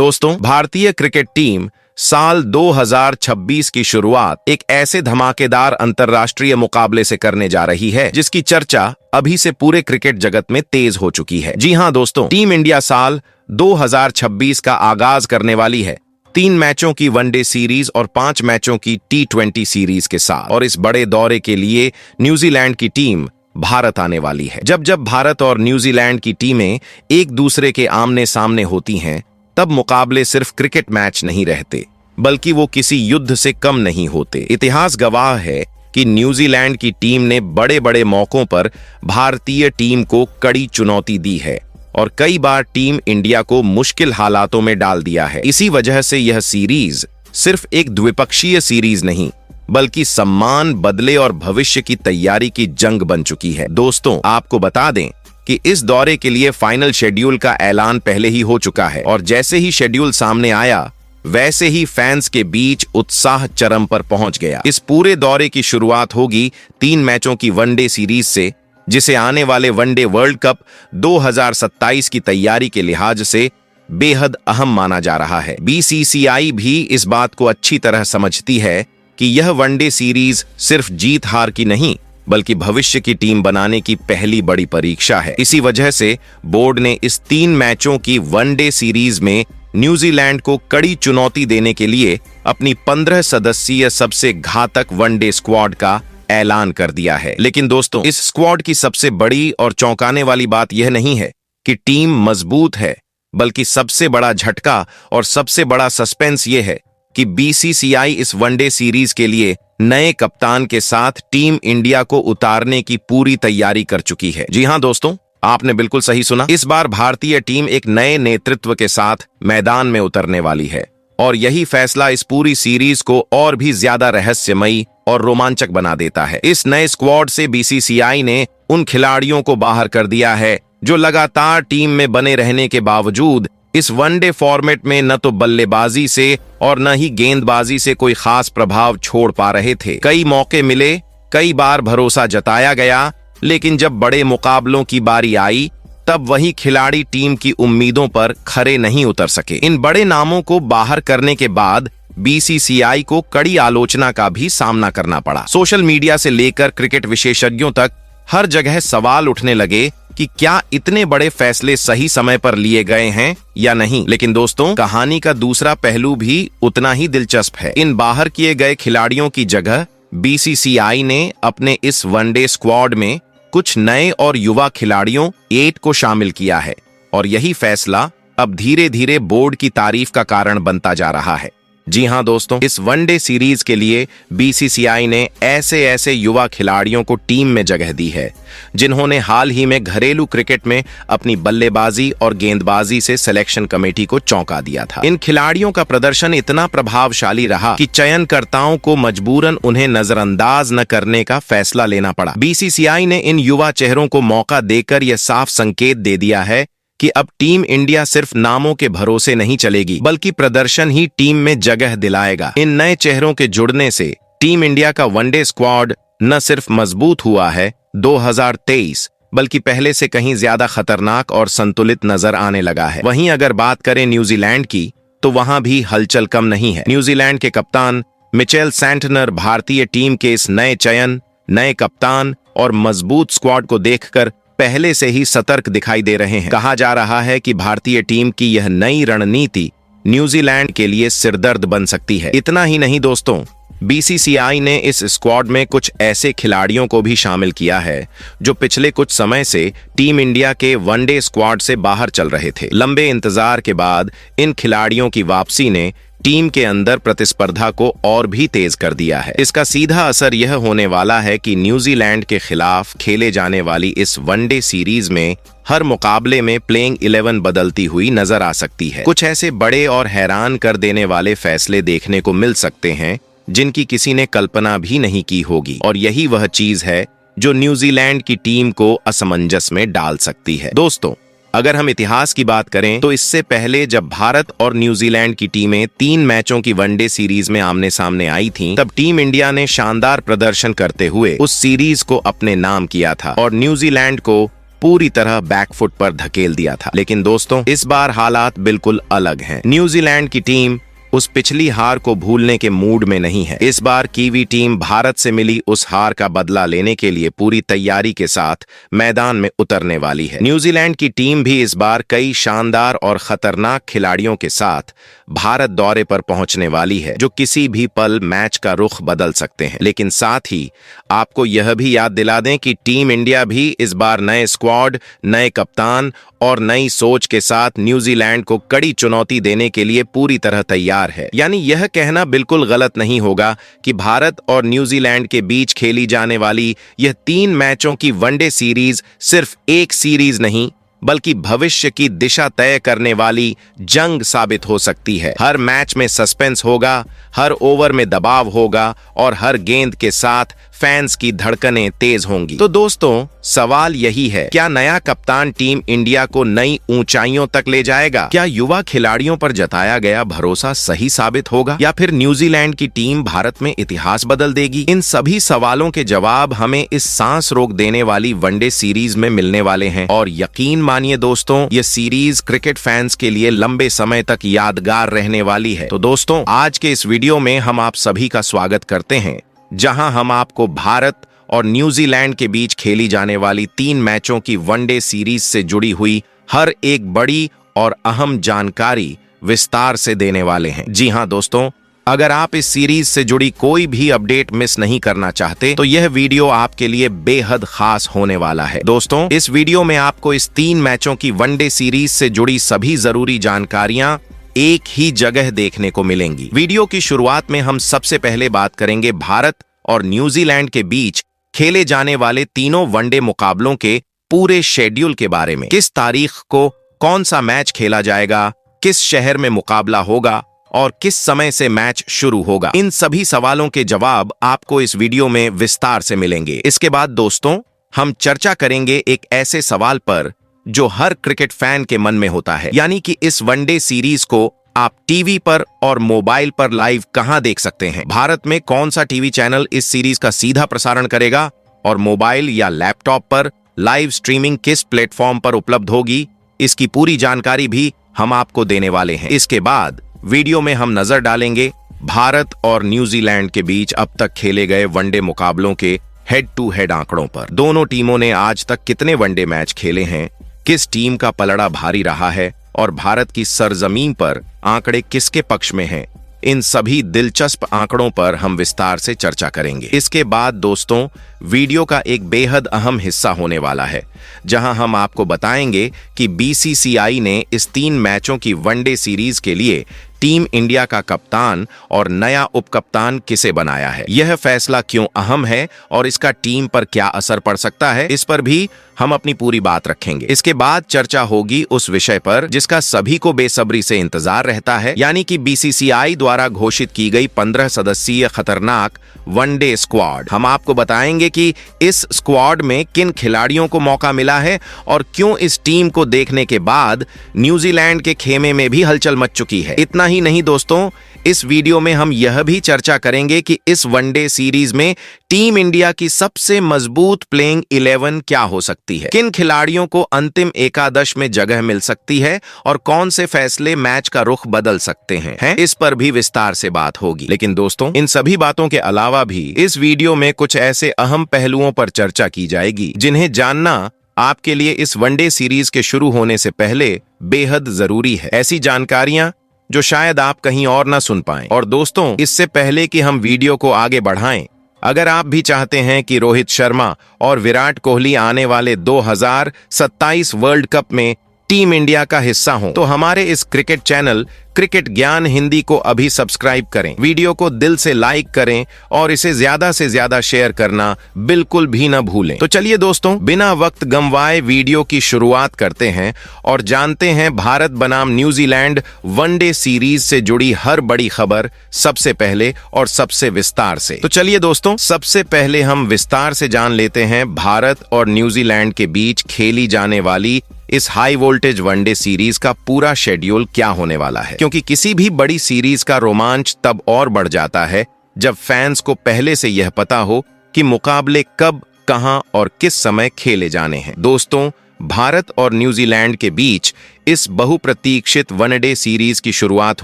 दोस्तों, भारतीय cricket team साल 2026 की शुरुआत एक ऐसे धमाकेदार अंतर्राष्ट्रीय मुकाबले से करने जा रही है जिसकी चर्चा अभी से पूरे क्रिकेट जगत में तेज हो चुकी है। जी हां दोस्तों, टीम इंडिया साल 2026 का आगाज करने वाली है 3 मैचों की वनडे सीरीज और 5 मैचों की T20 सीरीज के साथ। और इस बड़े दौरे के लिए न्यूजीलैंड की टीम भारत आने वाली है। जब जब भारत और न्यूजीलैंड की टीमें एक दूसरे के आमने सामने होती हैं, तब मुकाबले सिर्फ क्रिकेट मैच नहीं रहते, बल्कि वो किसी युद्ध से कम नहीं होते। इतिहास गवाह है कि न्यूजीलैंड की टीम ने बड़े बड़े मौकों पर भारतीय टीम को कड़ी चुनौती दी है और कई बार टीम इंडिया को मुश्किल हालातों में डाल दिया है। इसी वजह से यह सीरीज सिर्फ एक द्विपक्षीय सीरीज नहीं, बल्कि सम्मान, बदले और भविष्य की तैयारी की जंग बन चुकी है। दोस्तों, आपको बता दें कि इस दौरे के लिए फाइनल शेड्यूल का ऐलान पहले ही हो चुका है और जैसे ही शेड्यूल सामने आया, वैसे ही फैंस के बीच उत्साह चरम पर पहुंच गया। इस पूरे दौरे की शुरुआत होगी 3 मैचों की वनडे सीरीज से, जिसे आने वाले वनडे वर्ल्ड कप 2027 की तैयारी के लिहाज से बेहद अहम माना जा रहा है। BCCI भी इस बात को अच्छी तरह समझती है कि यह वनडे सीरीज सिर्फ जीत हार की नहीं, बल्कि भविष्य की टीम बनाने की पहली बड़ी परीक्षा है। इसी वजह से बोर्ड ने इस 3 मैचों की वनडे सीरीज में न्यूजीलैंड को कड़ी चुनौती देने के लिए अपनी 15 सदस्यीय सबसे घातक वनडे स्क्वाड का ऐलान कर दिया है। लेकिन दोस्तों, इस स्क्वाड की सबसे बड़ी और चौंकाने वाली बात यह नहीं है कि टीम मजबूत है, बल्कि सबसे बड़ा झटका और सबसे बड़ा सस्पेंस यह है कि BCCI इस वनडे सीरीज के लिए नए कप्तान के साथ टीम इंडिया को उतारने की पूरी तैयारी कर चुकी है। जी हां दोस्तों, आपने बिल्कुल सही सुना। इस बार भारतीय टीम एक नए नेतृत्व के साथ मैदान में उतरने वाली है और यही फैसला इस पूरी सीरीज को और भी ज्यादा रहस्यमयी और रोमांचक बना देता है। इस नए स्क्वाड से BCCI ने उन खिलाड़ियों को बाहर कर दिया है जो लगातार टीम में बने रहने के बावजूद इस वनडे फॉर्मेट में न तो बल्लेबाजी से और न ही गेंदबाजी से कोई खास प्रभाव छोड़ पा रहे थे। कई मौके मिले, कई बार भरोसा जताया गया, लेकिन जब बड़े मुकाबलों की बारी आई, तब वही खिलाड़ी टीम की उम्मीदों पर खरे नहीं उतर सके। इन बड़े नामों को बाहर करने के बाद BCCI को कड़ी आलोचना का भी सामना करना पड़ा। सोशल मीडिया से लेकर क्रिकेट विशेषज्ञों तक हर जगह सवाल उठने लगे कि क्या इतने बड़े फैसले सही समय पर लिए गए हैं या नहीं। लेकिन दोस्तों, कहानी का दूसरा पहलू भी उतना ही दिलचस्प है। इन बाहर किए गए खिलाड़ियों की जगह BCCI ने अपने इस वनडे स्क्वाड में कुछ नए और युवा खिलाड़ियों 8 को शामिल किया है और यही फैसला अब धीरे धीरे बोर्ड की तारीफ का कारण बनता जा रहा है। जी हां दोस्तों, इस वनडे सीरीज के लिए BCCI ने ऐसे युवा खिलाड़ियों को टीम में जगह दी है जिन्होंने हाल ही में घरेलू क्रिकेट में अपनी बल्लेबाजी और गेंदबाजी से सिलेक्शन कमेटी को चौंका दिया था। इन खिलाड़ियों का प्रदर्शन इतना प्रभावशाली रहा कि चयनकर्ताओं को मजबूरन उन्हें नजरअंदाज न करने का फैसला लेना पड़ा। BCCI ने इन युवा चेहरों को मौका देकर यह साफ संकेत दे दिया है कि अब टीम इंडिया सिर्फ नामों के भरोसे नहीं चलेगी, बल्कि प्रदर्शन ही टीम में जगह दिलाएगा। इन नए चेहरों के जुड़ने से टीम इंडिया का वनडे स्क्वाड न सिर्फ मजबूत हुआ है 2023, बल्कि पहले से कहीं ज्यादा खतरनाक और संतुलित नजर आने लगा है। वहीं अगर बात करें न्यूजीलैंड की, तो वहां भी हलचल कम नहीं है। न्यूजीलैंड के कप्तान मिचेल सैंटनर भारतीय टीम के इस नए चयन, नए कप्तान और मजबूत स्क्वाड को देखकर पहले से ही सतर्क दिखाई दे रहे हैं। कहा जा रहा है कि भारतीय टीम की यह नई रणनीति न्यूजीलैंड के लिए सिरदर्द बन सकती है। इतना ही नहीं दोस्तों, BCCI ने इस स्क्वाड में कुछ ऐसे खिलाड़ियों को भी शामिल किया है जो पिछले कुछ समय से टीम इंडिया के वनडे स्क्वाड से बाहर चल रहे थे। लंबे इंतजार के बाद इन खिलाड़ियों की वापसी ने टीम के अंदर प्रतिस्पर्धा को और भी तेज कर दिया है। इसका सीधा असर यह होने वाला है कि न्यूजीलैंड के खिलाफ खेले जाने वाली इस वनडे सीरीज में हर मुकाबले में प्लेइंग 11 बदलती हुई नजर आ सकती है। कुछ ऐसे बड़े और हैरान कर देने वाले फैसले देखने को मिल सकते हैं जिनकी किसी ने कल्पना भी नहीं की होगी, और यही वह चीज है जो न्यूजीलैंड की टीम को असमंजस में डाल सकती है। दोस्तों, अगर हम इतिहास की बात करें तो इससे पहले जब भारत और न्यूजीलैंड की टीमें 3 मैचों की वनडे सीरीज में आमने सामने आई थीं, तब टीम इंडिया ने शानदार प्रदर्शन करते हुए उस सीरीज को अपने नाम किया था और न्यूजीलैंड को पूरी तरह बैकफुट पर धकेल दिया था। लेकिन दोस्तों, इस बार हालात बिल्कुल अलग हैं। न्यूजीलैंड की टीम उस पिछली हार को भूलने के मूड में नहीं है। इस बार कीवी टीम भारत से मिली उस हार का बदला लेने के लिए पूरी तैयारी के साथ मैदान में उतरने वाली है। न्यूजीलैंड की टीम भी इस बार कई शानदार और खतरनाक खिलाड़ियों के साथ भारत दौरे पर पहुंचने वाली है, जो किसी भी पल मैच का रुख बदल सकते हैं। लेकिन साथ ही आपको यह भी याद दिला दें कि टीम इंडिया भी इस बार नए स्क्वाड, नए कप्तान और नई सोच के साथ न्यूजीलैंड को कड़ी चुनौती देने के लिए पूरी तरह तैयार है। यानी यह कहना बिल्कुल गलत नहीं होगा कि भारत और न्यूजीलैंड के बीच खेली जाने वाली यह 3 मैचों की वनडे सीरीज सिर्फ एक सीरीज नहीं, बल्कि भविष्य की दिशा तय करने वाली जंग साबित हो सकती है। हर मैच में सस्पेंस होगा, हर ओवर में दबाव होगा और हर गेंद के साथ फैंस की धड़कनें तेज होंगी। तो दोस्तों, सवाल यही है, क्या नया कप्तान टीम इंडिया को नई ऊंचाइयों तक ले जाएगा? क्या युवा खिलाड़ियों पर जताया गया भरोसा सही साबित होगा, या फिर न्यूजीलैंड की टीम भारत में इतिहास बदल देगी? इन सभी सवालों के जवाब हमें इस सांस रोक देने वाली वनडे सीरीज में मिलने वाले हैं। और यकीन मानिए दोस्तों, ये सीरीज क्रिकेट फैंस के लिए लंबे समय तक यादगार रहने वाली है। तो दोस्तों, आज के इस वीडियो में हम आप सभी का स्वागत करते हैं, जहां हम आपको भारत और न्यूजीलैंड के बीच खेली जाने वाली 3 मैचों की वनडे सीरीज से जुड़ी हुई हर एक बड़ी और अहम जानकारी विस्तार से देने वाले हैं। जी हां दोस्तों, अगर आप इस सीरीज से जुड़ी कोई भी अपडेट मिस नहीं करना चाहते, तो यह वीडियो आपके लिए बेहद खास होने वाला है। दोस्तों, इस वीडियो में आपको इस 3 मैचों की वनडे सीरीज से जुड़ी सभी जरूरी जानकारियां एक ही जगह देखने को मिलेंगी। वीडियो की शुरुआत में हम सबसे पहले बात करेंगे भारत और न्यूजीलैंड के बीच खेले जाने वाले तीनों वनडे मुकाबलों के पूरे शेड्यूल के बारे में। किस तारीख को कौन सा मैच खेला जाएगा, किस शहर में मुकाबला होगा और किस समय से मैच शुरू होगा, इन सभी सवालों के जवाब आपको इस वीडियो में विस्तार से मिलेंगे। इसके बाद दोस्तों, हम चर्चा करेंगे एक ऐसे सवाल पर जो हर क्रिकेट फैन के मन में होता है, यानी कि इस वनडे सीरीज को आप टीवी पर और मोबाइल पर लाइव कहां देख सकते हैं? भारत में कौन सा टीवी चैनल इस सीरीज का सीधा प्रसारण करेगा और मोबाइल या लैपटॉप पर लाइव स्ट्रीमिंग किस प्लेटफॉर्म पर उपलब्ध होगी? इसकी पूरी जानकारी भी हम आपको देने वाले हैं। इसके बाद वीडियो में हम नजर डालेंगे भारत और न्यूजीलैंड के बीच अब तक खेले गए वनडे मुकाबलों के हेड टू हेड आंकड़ों पर। दोनों टीमों ने आज तक कितने वनडे मैच खेले हैं, किस टीम का पलड़ा भारी रहा है और भारत की सरजमीन पर आंकड़े किसके पक्ष में हैं, इन सभी दिलचस्प आंकड़ों पर हम विस्तार से चर्चा करेंगे। इसके बाद दोस्तों, वीडियो का एक बेहद अहम हिस्सा होने वाला है, जहां हम आपको बताएंगे कि बीसीसीआई ने इस 3 मैचों की वनडे सीरीज के लिए टीम इंडिया का कप्तान और नया उपकप्तान किसे बनाया है। यह फैसला क्यों अहम है और इसका टीम पर क्या असर पड़ सकता है, इस पर भी हम अपनी पूरी बात रखेंगे। इसके बाद चर्चा होगी उस विषय पर जिसका सभी को बेसब्री से इंतजार रहता है, यानी कि बीसीसीआई द्वारा घोषित की गई 15 सदस्यीय खतरनाक वनडे स्क्वाड। हम आपको बताएंगे कि इस स्क्वाड में किन खिलाड़ियों को मौका मिला है और क्यों इस टीम को देखने के बाद न्यूजीलैंड के खेमे में भी हलचल मच चुकी है। इतना ही नहीं दोस्तों, इस वीडियो में हम यह भी चर्चा करेंगे कि इस वनडे सीरीज में टीम इंडिया की सबसे मजबूत प्लेइंग 11 क्या हो सकती है, किन खिलाड़ियों को अंतिम एकादश में जगह मिल सकती है और कौन से फैसले मैच का रुख बदल सकते हैं, इस पर भी विस्तार से बात होगी। लेकिन दोस्तों, इन सभी बातों के अलावा भी इस वीडियो में कुछ ऐसे अहम पहलुओं पर चर्चा की जाएगी जिन्हें जानना आपके लिए इस वनडे सीरीज के शुरू होने से पहले बेहद जरूरी है। ऐसी जानकारियां जो शायद आप कहीं और ना सुन पाएं। और दोस्तों, इससे पहले कि हम वीडियो को आगे बढ़ाएं, अगर आप भी चाहते हैं कि रोहित शर्मा और विराट कोहली आने वाले 2027 वर्ल्ड कप में टीम इंडिया का हिस्सा हों, तो हमारे इस क्रिकेट चैनल क्रिकेट ज्ञान हिंदी को अभी सब्सक्राइब करें, वीडियो को दिल से लाइक करें और इसे ज्यादा से ज्यादा शेयर करना बिल्कुल भी न भूलें। तो चलिए दोस्तों, बिना वक्त गंवाए वीडियो की शुरुआत करते हैं और जानते हैं भारत बनाम न्यूजीलैंड वनडे सीरीज से जुड़ी हर बड़ी खबर सबसे पहले और सबसे विस्तार से। तो चलिए दोस्तों, सबसे पहले हम विस्तार से जान लेते हैं भारत और न्यूजीलैंड के बीच खेली जाने वाली इस हाई वोल्टेज वनडे सीरीज का पूरा शेड्यूल क्या होने वाला है, क्योंकि किसी भी बड़ी सीरीज का रोमांच तब और बढ़ जाता है जब फैंस को पहले से यह पता हो कि मुकाबले कब, कहां और किस समय खेले जाने हैं। दोस्तों, भारत और न्यूजीलैंड के बीच इस बहुप्रतीक्षित वनडे सीरीज की शुरुआत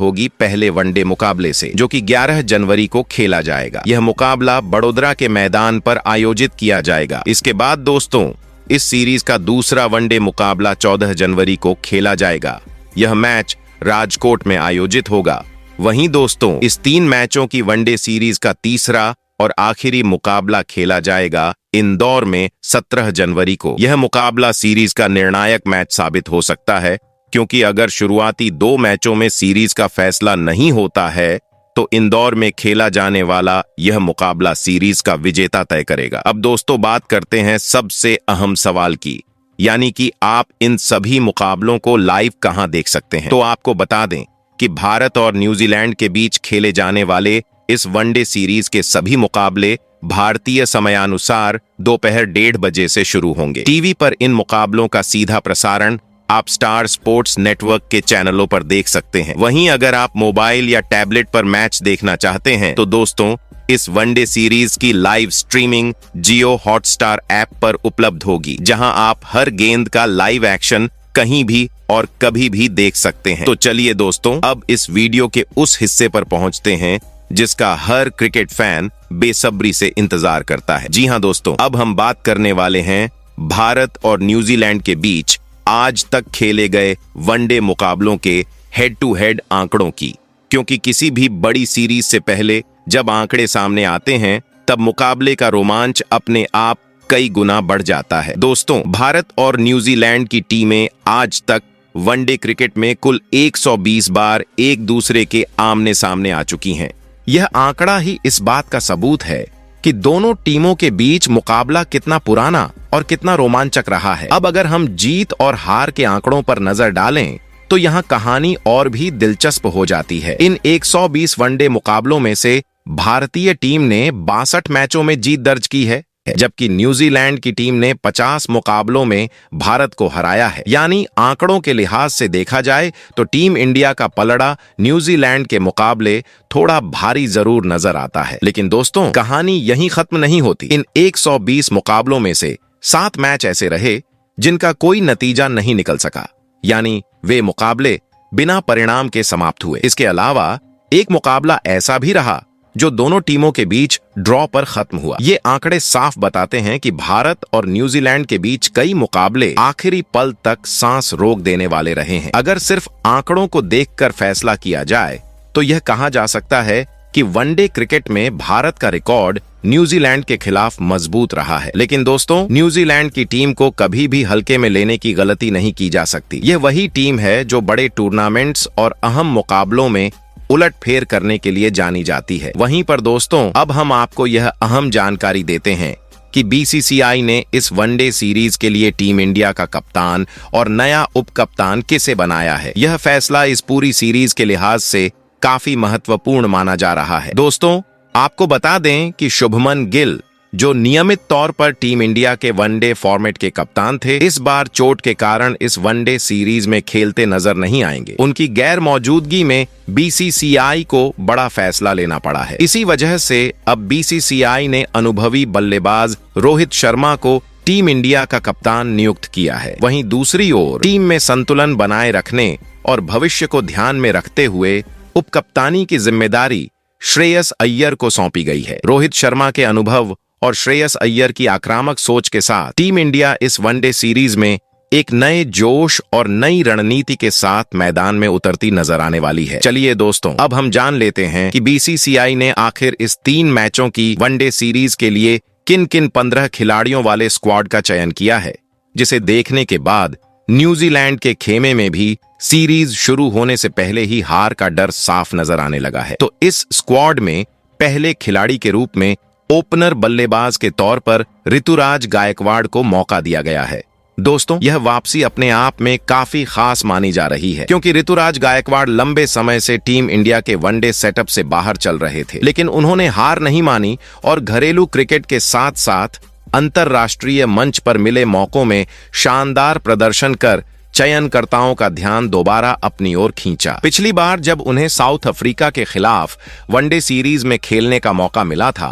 होगी पहले वनडे मुकाबले से, जो कि 11 जनवरी को खेला जाएगा। यह मुकाबला बड़ोदरा के मैदान पर आयोजित किया जाएगा। इसके बाद दोस्तों, इस सीरीज का दूसरा वनडे मुकाबला 14 जनवरी को खेला जाएगा। यह मैच राजकोट में आयोजित होगा। वहीं दोस्तों, इस 3 मैचों की वनडे सीरीज का तीसरा और आखिरी मुकाबला खेला जाएगा इंदौर में 17 जनवरी को। यह मुकाबला सीरीज का निर्णायक मैच साबित हो सकता है, क्योंकि अगर शुरुआती 2 मैचों में सीरीज का फैसला नहीं होता है तो इंदौर में खेला जाने वाला यह मुकाबला सीरीज का विजेता तय करेगा। अब दोस्तों, बात करते हैं सबसे अहम सवाल की, यानी कि आप इन सभी मुकाबलों को लाइव कहां देख सकते हैं। तो आपको बता दें कि भारत और न्यूजीलैंड के बीच खेले जाने वाले इस वनडे सीरीज के सभी मुकाबले भारतीय समयानुसार दोपहर 1:30 बजे से शुरू होंगे। टीवी पर इन मुकाबलों का सीधा प्रसारण आप स्टार स्पोर्ट्स नेटवर्क के चैनलों पर देख सकते हैं। वहीं अगर आप मोबाइल या टैबलेट पर मैच देखना चाहते हैं तो दोस्तों, इस वनडे सीरीज की लाइव स्ट्रीमिंग जियो हॉटस्टार ऐप पर उपलब्ध होगी, जहां आप हर गेंद का लाइव एक्शन कहीं भी और कभी भी देख सकते हैं। तो चलिए दोस्तों, अब इस वीडियो के उस हिस्से पर पहुंचते हैं जिसका हर क्रिकेट फैन बेसब्री से इंतजार करता है। जी हां दोस्तों, अब हम बात करने वाले हैं भारत और न्यूजीलैंड के बीच आज तक खेले गए वनडे मुकाबलों के हेड टू हेड आंकड़ों की, क्योंकि किसी भी बड़ी सीरीज से पहले जब आंकड़े सामने आते हैं तब मुकाबले का रोमांच अपने आप कई गुना बढ़ जाता है। दोस्तों, भारत और न्यूजीलैंड की टीमें आज तक वनडे क्रिकेट में कुल 120 बार एक दूसरे के आमने सामने आ चुकी हैं। यह आंकड़ा ही इस बात का सबूत है कि दोनों टीमों के बीच मुकाबला कितना पुराना और कितना रोमांचक रहा है। अब अगर हम जीत और हार के आंकड़ों पर नजर डालें तो यहाँ कहानी और भी दिलचस्प हो जाती है। इन 120 वनडे मुकाबलों में से भारतीय टीम ने 62 मैचों में जीत दर्ज की है, जबकि न्यूजीलैंड की टीम ने 50 मुकाबलों में भारत को हराया है। यानी आंकड़ों के लिहाज से देखा जाए तो टीम इंडिया का पलड़ा न्यूजीलैंड के मुकाबले थोड़ा भारी जरूर नजर आता है। लेकिन दोस्तों, कहानी यहीं खत्म नहीं होती। इन 120 मुकाबलों में से 7 मैच ऐसे रहे जिनका कोई नतीजा नहीं निकल सका, यानी वे मुकाबले बिना परिणाम के समाप्त हुए। इसके अलावा एक मुकाबला ऐसा भी रहा जो दोनों टीमों के बीच ड्रॉ पर खत्म हुआ। ये आंकड़े साफ बताते हैं कि भारत और न्यूजीलैंड के बीच कई मुकाबले आखिरी पल तक सांस रोक देने वाले रहे हैं। अगर सिर्फ आंकड़ों को देखकर फैसला किया जाए तो यह कहा जा सकता है कि वनडे क्रिकेट में भारत का रिकॉर्ड न्यूजीलैंड के खिलाफ मजबूत रहा है। लेकिन दोस्तों, न्यूजीलैंड की टीम को कभी भी हल्के में लेने की गलती नहीं की जा सकती। यह वही टीम है जो बड़े टूर्नामेंट्स और अहम मुकाबलों में उलटफेर करने के लिए जानी जाती है। वहीं पर दोस्तों, अब हम आपको यह अहम जानकारी देते हैं कि बीसीसीआई ने इस वनडे सीरीज के लिए टीम इंडिया का कप्तान और नया उप कप्तान किसे बनाया है। यह फैसला इस पूरी सीरीज के लिहाज से काफी महत्वपूर्ण माना जा रहा है। दोस्तों, आपको बता दें कि शुभमन गिल, जो नियमित तौर पर टीम इंडिया के वनडे फॉर्मेट के कप्तान थे, इस बार चोट के कारण इस वनडे सीरीज में खेलते नजर नहीं आएंगे। उनकी गैर मौजूदगी में बीसीसीआई को बड़ा फैसला लेना पड़ा है। इसी वजह से अब बीसीसीआई ने अनुभवी बल्लेबाज रोहित शर्मा को टीम इंडिया का कप्तान नियुक्त किया है। वहीं दूसरी ओर टीम में संतुलन बनाए रखने और भविष्य को ध्यान में रखते हुए उप कप्तानी की जिम्मेदारी श्रेयस अय्यर को सौंपी गई है। रोहित शर्मा के अनुभव और श्रेयस अय्यर की आक्रामक सोच के साथ टीम इंडिया इस वनडे सीरीज में एक नए जोश और नई रणनीति के साथ मैदान में उतरती नजर आने वाली है। चलिए दोस्तों, अब हम जान लेते हैं कि बीसीसीआई ने आखिर इस 3 मैचों की वनडे सीरीज के लिए किन किन 15 खिलाड़ियों वाले स्क्वाड का चयन किया है, जिसे देखने के बाद न्यूजीलैंड के खेमे में भी सीरीज शुरू होने से पहले ही हार का डर साफ नजर आने लगा है। तो इस स्क्वाड में पहले खिलाड़ी के रूप में ओपनर बल्लेबाज के तौर पर ऋतुराज गायकवाड़ को मौका दिया गया है। दोस्तों, यह वापसी अपने आप में काफी खास मानी जा रही है, क्योंकि ऋतुराज गायकवाड़ लंबे समय से टीम इंडिया के वनडे सेटअप से बाहर चल रहे थे, लेकिन उन्होंने हार नहीं मानी और घरेलू क्रिकेट के साथ साथ अंतर्राष्ट्रीय मंच पर मिले मौकों में शानदार प्रदर्शन कर चयनकर्ताओं का ध्यान दोबारा अपनी ओर खींचा। पिछली बार जब उन्हें साउथ अफ्रीका के खिलाफ वनडे सीरीज में खेलने का मौका मिला था,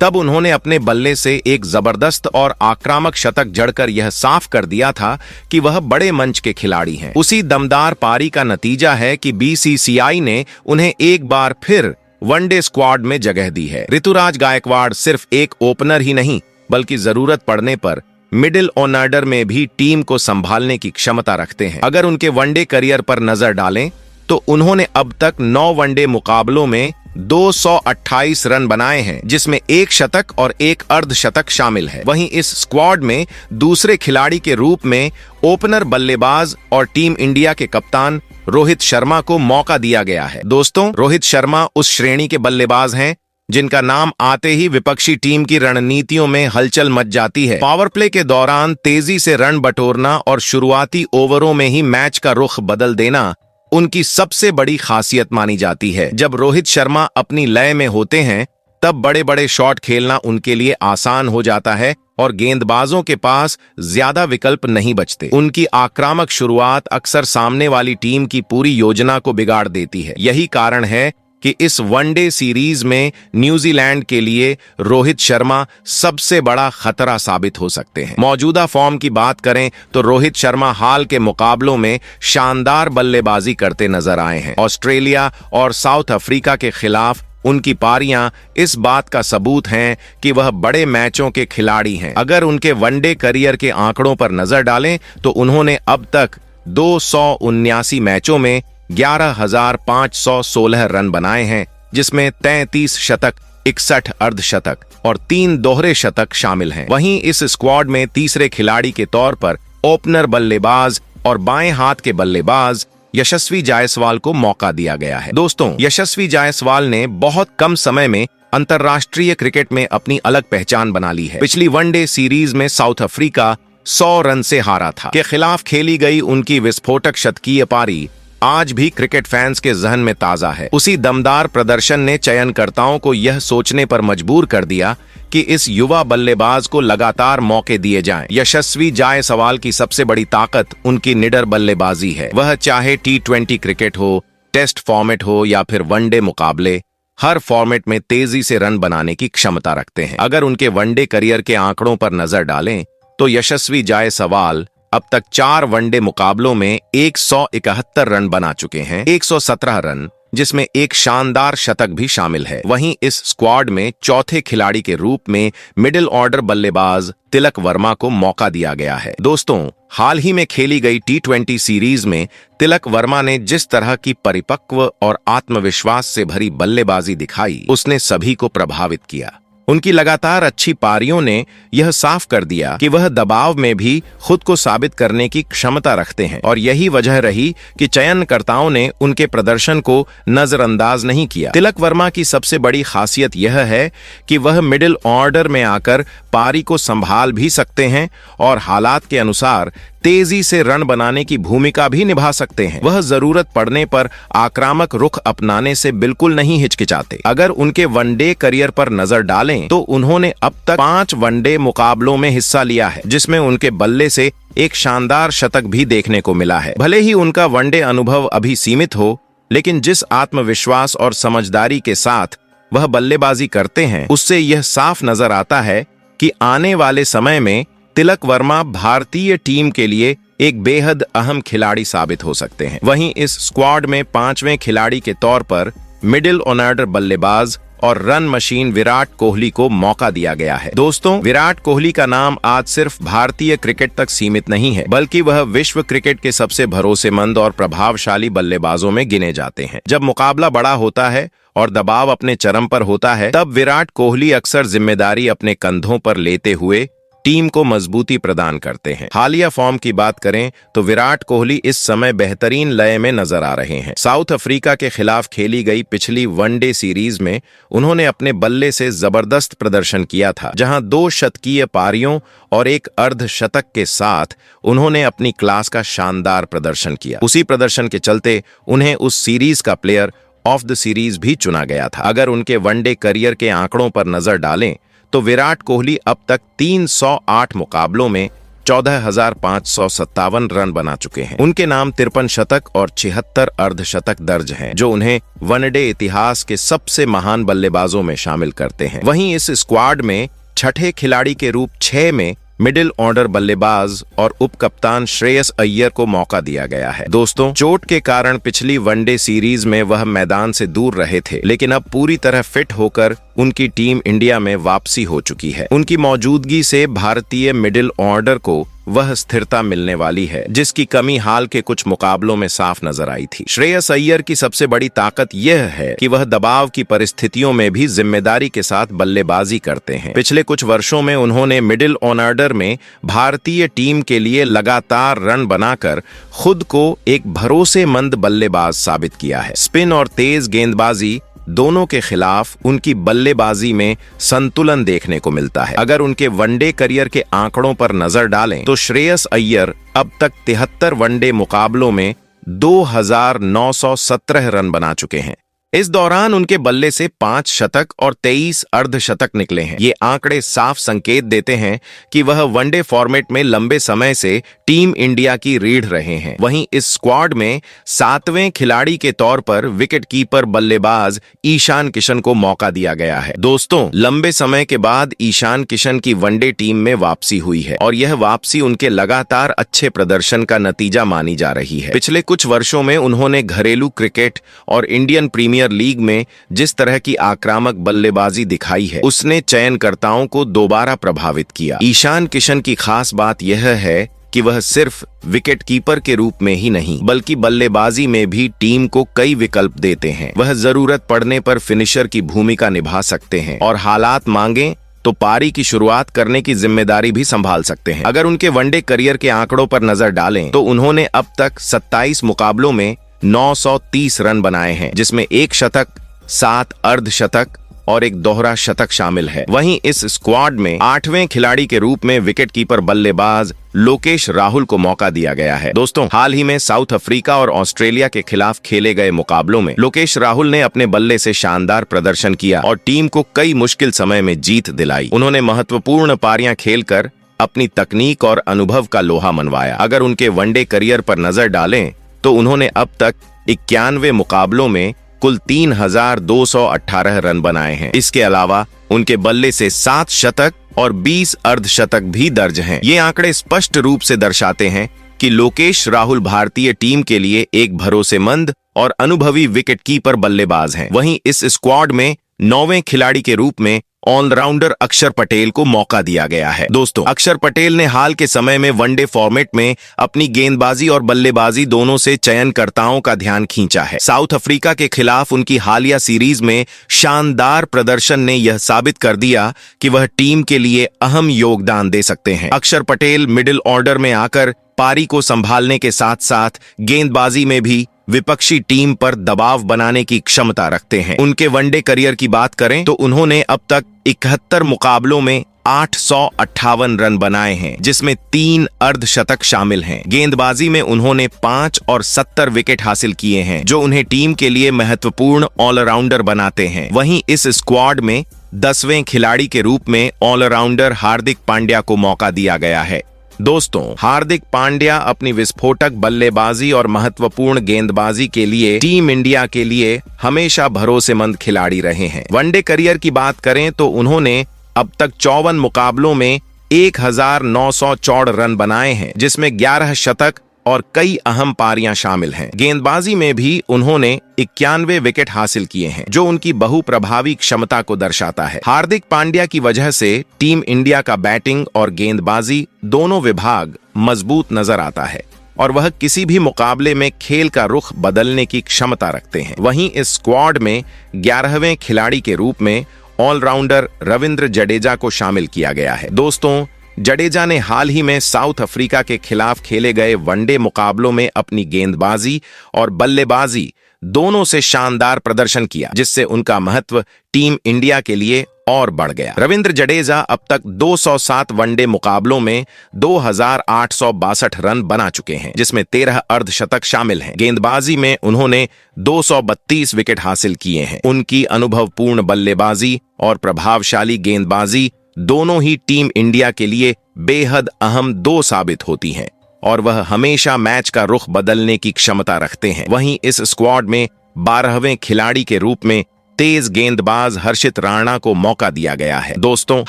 तब उन्होंने अपने बल्ले से एक जबरदस्त और आक्रामक शतक जड़कर यह साफ कर दिया था कि वह बड़े मंच के खिलाड़ी हैं। उसी दमदार पारी का नतीजा है कि बीसीसीआई ने उन्हें एक बार फिर वनडे स्क्वाड में जगह दी है। ऋतुराज गायकवाड़ सिर्फ एक ओपनर ही नहीं, बल्कि जरूरत पड़ने पर मिडिल ऑर्डर में भी टीम को संभालने की क्षमता रखते हैं। अगर उनके वनडे करियर पर नजर डालें तो उन्होंने अब तक 9 वनडे मुकाबलों में 228 रन बनाए हैं, जिसमें 1 शतक और 1 अर्धशतक शामिल है। वहीं इस स्क्वाड में दूसरे खिलाड़ी के रूप में ओपनर बल्लेबाज और टीम इंडिया के कप्तान रोहित शर्मा को मौका दिया गया है। दोस्तों, रोहित शर्मा उस श्रेणी के बल्लेबाज हैं जिनका नाम आते ही विपक्षी टीम की रणनीतियों में हलचल मच जाती है। पावर प्ले के दौरान तेजी से रन बटोरना और शुरुआती ओवरों में ही मैच का रुख बदल देना उनकी सबसे बड़ी खासियत मानी जाती है। जब रोहित शर्मा अपनी लय में होते हैं, तब बड़े बड़े शॉट खेलना उनके लिए आसान हो जाता है और गेंदबाजों के पास ज्यादा विकल्प नहीं बचते। उनकी आक्रामक शुरुआत अक्सर सामने वाली टीम की पूरी योजना को बिगाड़ देती है। यही कारण है कि इस वनडे सीरीज में न्यूजीलैंड के लिए रोहित शर्मा सबसे बड़ा खतरा साबित हो सकते हैं। मौजूदा फॉर्म की बात करें तो रोहित शर्मा हाल के मुकाबलों में शानदार बल्लेबाजी करते नजर आए हैं। ऑस्ट्रेलिया और साउथ अफ्रीका के खिलाफ उनकी पारियां इस बात का सबूत हैं कि वह बड़े मैचों के खिलाड़ी हैं। अगर उनके वनडे करियर के आंकड़ों पर नजर डालें तो उन्होंने अब तक 279 मैचों में 11,516 रन बनाए हैं, जिसमें 33 शतक, 61 अर्धशतक और 3 दोहरे शतक शामिल हैं। वहीं इस स्क्वाड में तीसरे खिलाड़ी के तौर पर ओपनर बल्लेबाज और बाएं हाथ के बल्लेबाज यशस्वी जायसवाल को मौका दिया गया है। दोस्तों, यशस्वी जायसवाल ने बहुत कम समय में अंतर्राष्ट्रीय क्रिकेट में अपनी अलग पहचान बना ली है। पिछली वनडे सीरीज में साउथ अफ्रीका 100 रन से हारा था के खिलाफ खेली गई उनकी विस्फोटक शतकीय पारी आज भी क्रिकेट फैंस के जहन में ताजा है। उसी दमदार प्रदर्शन ने चयनकर्ताओं को यह सोचने पर मजबूर कर दिया कि इस युवा बल्लेबाज को लगातार मौके दिए जाएं। यशस्वी जायसवाल की सबसे बड़ी ताकत उनकी निडर बल्लेबाजी है। वह चाहे T20 क्रिकेट हो, टेस्ट फॉर्मेट हो या फिर वनडे मुकाबले, हर फॉर्मेट में तेजी से रन बनाने की क्षमता रखते हैं। अगर उनके वनडे करियर के आंकड़ों पर नजर डालें तो यशस्वी जायसवाल अब तक 4 वनडे मुकाबलों में 171 रन बना चुके हैं, 117 रन, जिसमें एक शानदार शतक भी शामिल है। वहीं इस स्क्वाड में चौथे खिलाड़ी के रूप में मिडिल ऑर्डर बल्लेबाज तिलक वर्मा को मौका दिया गया है। दोस्तों, हाल ही में खेली गई T20 सीरीज में तिलक वर्मा ने जिस तरह की परिपक्व और आत्मविश्वास से भरी बल्लेबाजी दिखाई, उसने सभी को प्रभावित किया। उनकी लगातार अच्छी पारियों ने यह साफ कर दिया कि वह दबाव में भी खुद को साबित करने की क्षमता रखते हैं और यही वजह रही कि चयनकर्ताओं ने उनके प्रदर्शन को नजरअंदाज नहीं किया। तिलक वर्मा की सबसे बड़ी खासियत यह है कि वह मिडिल ऑर्डर में आकर पारी को संभाल भी सकते हैं और हालात के अनुसार तेजी से रन बनाने की भूमिका भी निभा सकते हैं। वह जरूरत पड़ने पर आक्रामक रुख अपनाने से बिल्कुल नहीं हिचकिचाते। अगर उनके वनडे करियर पर नजर डालें तो उन्होंने अब तक 5 वनडे मुकाबलों में हिस्सा लिया है, जिसमें उनके बल्ले से एक शानदार शतक भी देखने को मिला है। भले ही उनका वनडे अनुभव अभी सीमित हो, लेकिन जिस आत्मविश्वास और समझदारी के साथ वह बल्लेबाजी करते हैं, उससे यह साफ नजर आता है कि आने वाले समय में तिलक वर्मा भारतीय टीम के लिए एक बेहद अहम खिलाड़ी साबित हो सकते हैं। वहीं इस स्क्वाड में 5वें खिलाड़ी के तौर पर मिडिल ऑर्डर बल्लेबाज और रन मशीन विराट कोहली को मौका दिया गया है। दोस्तों, विराट कोहली का नाम आज सिर्फ भारतीय क्रिकेट तक सीमित नहीं है, बल्कि वह विश्व क्रिकेट के सबसे भरोसेमंद और प्रभावशाली बल्लेबाजों में गिने जाते हैं। जब मुकाबला बड़ा होता है और दबाव अपने चरम पर होता है, तब विराट कोहली अक्सर जिम्मेदारी अपने कंधों पर लेते हुए टीम को मजबूती प्रदान करते हैं। हालिया फॉर्म की बात करें तो विराट कोहली इस समय बेहतरीन लय में नजर आ रहे हैं। साउथ अफ्रीका के खिलाफ खेली गई पिछली वनडे सीरीज में उन्होंने अपने बल्ले से जबरदस्त प्रदर्शन किया था, जहां 2 शतकीय पारियों और 1 अर्धशतक के साथ उन्होंने अपनी क्लास का शानदार प्रदर्शन किया। उसी प्रदर्शन के चलते उन्हें उस सीरीज का प्लेयर ऑफ द सीरीज भी चुना गया था। अगर उनके वनडे करियर के आंकड़ों पर नजर डालें तो विराट कोहली अब तक 308 मुकाबलों में 14,557 रन बना चुके हैं। उनके नाम 53 शतक और 76 अर्धशतक दर्ज हैं, जो उन्हें वनडे इतिहास के सबसे महान बल्लेबाजों में शामिल करते हैं। वहीं इस स्क्वाड में छठे खिलाड़ी के रूप 6 में मिडिल ऑर्डर बल्लेबाज और उप कप्तान श्रेयस अय्यर को मौका दिया गया है। दोस्तों, चोट के कारण पिछली वनडे सीरीज में वह मैदान से दूर रहे थे, लेकिन अब पूरी तरह फिट होकर उनकी टीम इंडिया में वापसी हो चुकी है। उनकी मौजूदगी से भारतीय मिडिल ऑर्डर को वह स्थिरता मिलने वाली है, जिसकी कमी हाल के कुछ मुकाबलों में साफ नजर आई थी। श्रेयस अय्यर की सबसे बड़ी ताकत यह है कि वह दबाव की परिस्थितियों में भी जिम्मेदारी के साथ बल्लेबाजी करते हैं। पिछले कुछ वर्षों में उन्होंने मिडिल ऑर्डर में भारतीय टीम के लिए लगातार रन बनाकर खुद को एक भरोसेमंद बल्लेबाज साबित किया है। स्पिन और तेज गेंदबाजी दोनों के खिलाफ उनकी बल्लेबाजी में संतुलन देखने को मिलता है। अगर उनके वनडे करियर के आंकड़ों पर नजर डालें तो श्रेयस अय्यर अब तक 73 वनडे मुकाबलों में 2,917 रन बना चुके हैं। इस दौरान उनके बल्ले से 5 शतक और 23 अर्धशतक निकले हैं। ये आंकड़े साफ संकेत देते हैं कि वह वनडे फॉर्मेट में लंबे समय से टीम इंडिया की रीढ़ रहे हैं। वहीं इस स्क्वाड में 7वें खिलाड़ी के तौर पर विकेटकीपर बल्लेबाज ईशान किशन को मौका दिया गया है। दोस्तों, लंबे समय के बाद ईशान किशन की वनडे टीम में वापसी हुई है और यह वापसी उनके लगातार अच्छे प्रदर्शन का नतीजा मानी जा रही है। पिछले कुछ वर्षों में उन्होंने घरेलू क्रिकेट और इंडियन प्रीमियर लीग में जिस तरह की आक्रामक बल्लेबाजी दिखाई है, उसने चयनकर्ताओं को दोबारा प्रभावित किया। ईशान किशन की खास बात यह है कि वह सिर्फ विकेटकीपर के रूप में ही नहीं, बल्कि बल्लेबाजी में भी टीम को कई विकल्प देते हैं। वह जरूरत पड़ने पर फिनिशर की भूमिका निभा सकते हैं और हालात मांगे तो पारी की शुरुआत करने की जिम्मेदारी भी संभाल सकते हैं। अगर उनके वनडे करियर के आंकड़ों पर नजर डालें तो उन्होंने अब तक 27 मुकाबलों में 930 रन बनाए हैं, जिसमें 1 शतक, 7 अर्धशतक और एक दोहरा शतक शामिल है। वहीं इस स्क्वाड में 8वें खिलाड़ी के रूप में विकेटकीपर बल्लेबाज लोकेश राहुल को मौका दिया गया है। दोस्तों, हाल ही में साउथ अफ्रीका और ऑस्ट्रेलिया के खिलाफ खेले गए मुकाबलों में लोकेश राहुल ने अपने बल्ले से शानदार प्रदर्शन किया और टीम को कई मुश्किल समय में जीत दिलाई। उन्होंने महत्वपूर्ण पारियां खेलकर अपनी तकनीक और अनुभव का लोहा मनवाया। अगर उनके वनडे करियर पर नजर डालें तो उन्होंने अब तक 91 मुकाबलों में कुल 3,218 रन बनाए हैं। इसके अलावा उनके बल्ले से 7 शतक और 20 अर्धशतक भी दर्ज हैं। ये आंकड़े स्पष्ट रूप से दर्शाते हैं कि लोकेश राहुल भारतीय टीम के लिए एक भरोसेमंद और अनुभवी विकेटकीपर बल्लेबाज हैं। वहीं इस स्क्वाड में 9वें खिलाड़ी के रूप में ऑलराउंडर अक्षर पटेल को मौका दिया गया है। दोस्तों, अक्षर पटेल ने हाल के समय में वनडे फॉर्मेट में अपनी गेंदबाजी और बल्लेबाजी दोनों से चयनकर्ताओं का ध्यान खींचा है। साउथ अफ्रीका के खिलाफ उनकी हालिया सीरीज में शानदार प्रदर्शन ने यह साबित कर दिया कि वह टीम के लिए अहम योगदान दे सकते हैं। अक्षर पटेल मिडिल ऑर्डर में आकर पारी को संभालने के साथ साथ गेंदबाजी में भी विपक्षी टीम पर दबाव बनाने की क्षमता रखते हैं। उनके वनडे करियर की बात करें तो उन्होंने अब तक 71 मुकाबलों में 858 रन बनाए हैं, जिसमें 3 अर्धशतक शामिल हैं। गेंदबाजी में उन्होंने 5 और 70 विकेट हासिल किए हैं, जो उन्हें टीम के लिए महत्वपूर्ण ऑलराउंडर बनाते हैं। वहीं इस स्क्वाड में 10वें खिलाड़ी के रूप में ऑलराउंडर हार्दिक पांड्या को मौका दिया गया है। दोस्तों, हार्दिक पांड्या अपनी विस्फोटक बल्लेबाजी और महत्वपूर्ण गेंदबाजी के लिए टीम इंडिया के लिए हमेशा भरोसेमंद खिलाड़ी रहे हैं। वनडे करियर की बात करें तो उन्होंने अब तक 54 मुकाबलों में 1,904 रन बनाए हैं, जिसमें 11 शतक और कई अहम पारियां शामिल हैं। गेंदबाजी में भी उन्होंने 91 विकेट हासिल किए हैं, जो उनकी बहुप्रभावी क्षमता को दर्शाता है। हार्दिक पांड्या की वजह से टीम इंडिया का बैटिंग और गेंदबाजी दोनों विभाग मजबूत नजर आता है और वह किसी भी मुकाबले में खेल का रुख बदलने की क्षमता रखते हैं। वहीं इस स्क्वाड में 11वें खिलाड़ी के रूप में ऑलराउंडर रविंद्र जडेजा को शामिल किया गया है। दोस्तों, जडेजा ने हाल ही में साउथ अफ्रीका के खिलाफ खेले गए वनडे मुकाबलों में अपनी गेंदबाजी और बल्लेबाजी दोनों से शानदार प्रदर्शन किया, जिससे उनका महत्व टीम इंडिया के लिए और बढ़ गया। रविंद्र जडेजा अब तक 207 वनडे मुकाबलों में 2,862 रन बना चुके हैं, जिसमें 13 अर्धशतक शामिल हैं। गेंदबाजी में उन्होंने 232 विकेट हासिल किए हैं। उनकी अनुभवपूर्ण बल्लेबाजी और प्रभावशाली गेंदबाजी दोनों ही टीम इंडिया के लिए बेहद अहम दो साबित होती हैं और वह हमेशा मैच का रुख बदलने की क्षमता रखते हैं। वहीं इस स्क्वाड में 12वें खिलाड़ी के रूप में तेज गेंदबाज हर्षित राणा को मौका दिया गया है। दोस्तों,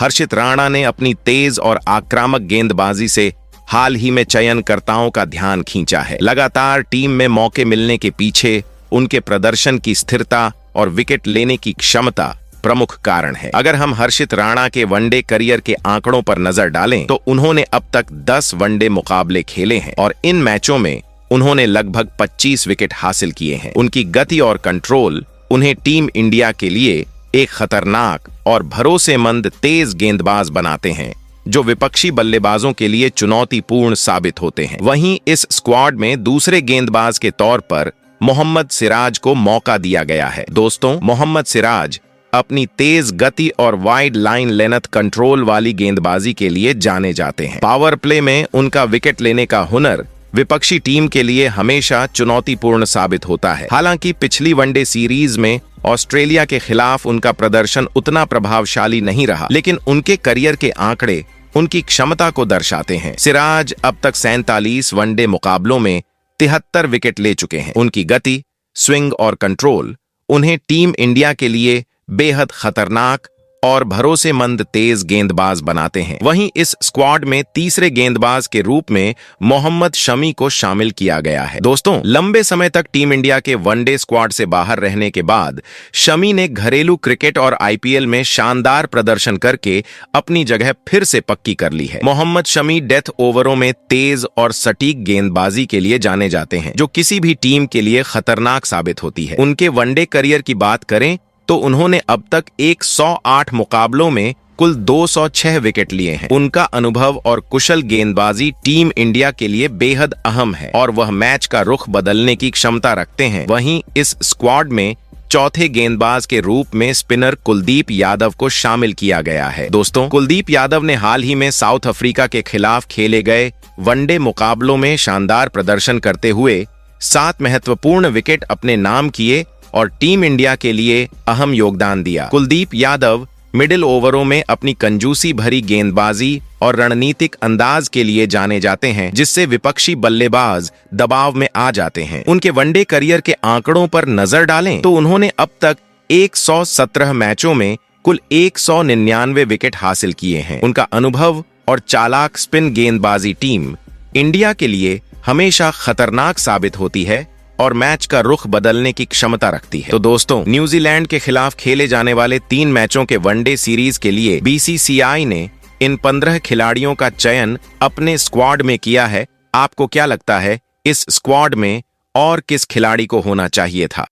हर्षित राणा ने अपनी तेज और आक्रामक गेंदबाजी से हाल ही में चयनकर्ताओं का ध्यान खींचा है। लगातार टीम में मौके मिलने के पीछे उनके प्रदर्शन की स्थिरता और विकेट लेने की क्षमता प्रमुख कारण है। अगर हम हर्षित राणा के वनडे करियर के आंकड़ों पर नजर डालें तो उन्होंने अब तक 10 वनडे मुकाबले खेले हैं और इन मैचों में उन्होंने लगभग 25 विकेट हासिल किए हैं। उनकी गति और कंट्रोल उन्हें टीम इंडिया के लिए एक खतरनाक और भरोसेमंद तेज गेंदबाज बनाते हैं जो विपक्षी बल्लेबाजों के लिए चुनौतीपूर्ण साबित होते हैं। वहीं इस स्क्वाड में दूसरे गेंदबाज के तौर पर मोहम्मद सिराज को मौका दिया गया है। दोस्तों, मोहम्मद सिराज अपनी तेज गति और वाइड लाइन लेंथ कंट्रोल वाली गेंदबाजी के लिए जाने जाते हैं। पावर प्ले में उनका विकेट लेने का हुनर विपक्षी टीम के लिए हमेशा चुनौतीपूर्ण साबित होता है। हालांकि पिछली वनडे सीरीज में ऑस्ट्रेलिया के खिलाफ उनका प्रदर्शन उतना प्रभावशाली नहीं रहा, लेकिन उनके करियर के आंकड़े उनकी क्षमता को दर्शाते हैं। सिराज अब तक 47 वनडे मुकाबलों में 73 विकेट ले चुके हैं। उनकी गति, स्विंग और कंट्रोल उन्हें टीम इंडिया के लिए बेहद खतरनाक और भरोसेमंद तेज गेंदबाज बनाते हैं। वहीं इस स्क्वाड में तीसरे गेंदबाज के रूप में मोहम्मद शमी को शामिल किया गया है। दोस्तों, लंबे समय तक टीम इंडिया के वनडे स्क्वाड से बाहर रहने के बाद शमी ने घरेलू क्रिकेट और आईपीएल में शानदार प्रदर्शन करके अपनी जगह फिर से पक्की कर ली है। मोहम्मद शमी डेथ ओवरों में तेज और सटीक गेंदबाजी के लिए जाने जाते हैं, जो किसी भी टीम के लिए खतरनाक साबित होती है। उनके वनडे करियर की बात करें तो उन्होंने अब तक 108 मुकाबलों में कुल 206 विकेट लिए हैं। उनका अनुभव और कुशल गेंदबाजी टीम इंडिया के लिए बेहद अहम है और वह मैच का रुख बदलने की क्षमता रखते हैं। वहीं इस स्क्वाड में चौथे गेंदबाज के रूप में स्पिनर कुलदीप यादव को शामिल किया गया है। दोस्तों, कुलदीप यादव ने हाल ही में साउथ अफ्रीका के खिलाफ खेले गए वनडे मुकाबलों में शानदार प्रदर्शन करते हुए 7 महत्वपूर्ण विकेट अपने नाम किए और टीम इंडिया के लिए अहम योगदान दिया। कुलदीप यादव मिडिल ओवरों में अपनी कंजूसी भरी गेंदबाजी और रणनीतिक अंदाज के लिए जाने जाते हैं, जिससे विपक्षी बल्लेबाज दबाव में आ जाते हैं। उनके वनडे करियर के आंकड़ों पर नजर डालें तो उन्होंने अब तक 117 मैचों में कुल 199 विकेट हासिल किए हैं। उनका अनुभव और चालाक स्पिन गेंदबाजी टीम इंडिया के लिए हमेशा खतरनाक साबित होती है और मैच का रुख बदलने की क्षमता रखती है। तो दोस्तों, न्यूजीलैंड के खिलाफ खेले जाने वाले 3 मैचों के वनडे सीरीज के लिए बीसीसीआई ने इन 15 खिलाड़ियों का चयन अपने स्क्वाड में किया है। आपको क्या लगता है, इस स्क्वाड में और किस खिलाड़ी को होना चाहिए था?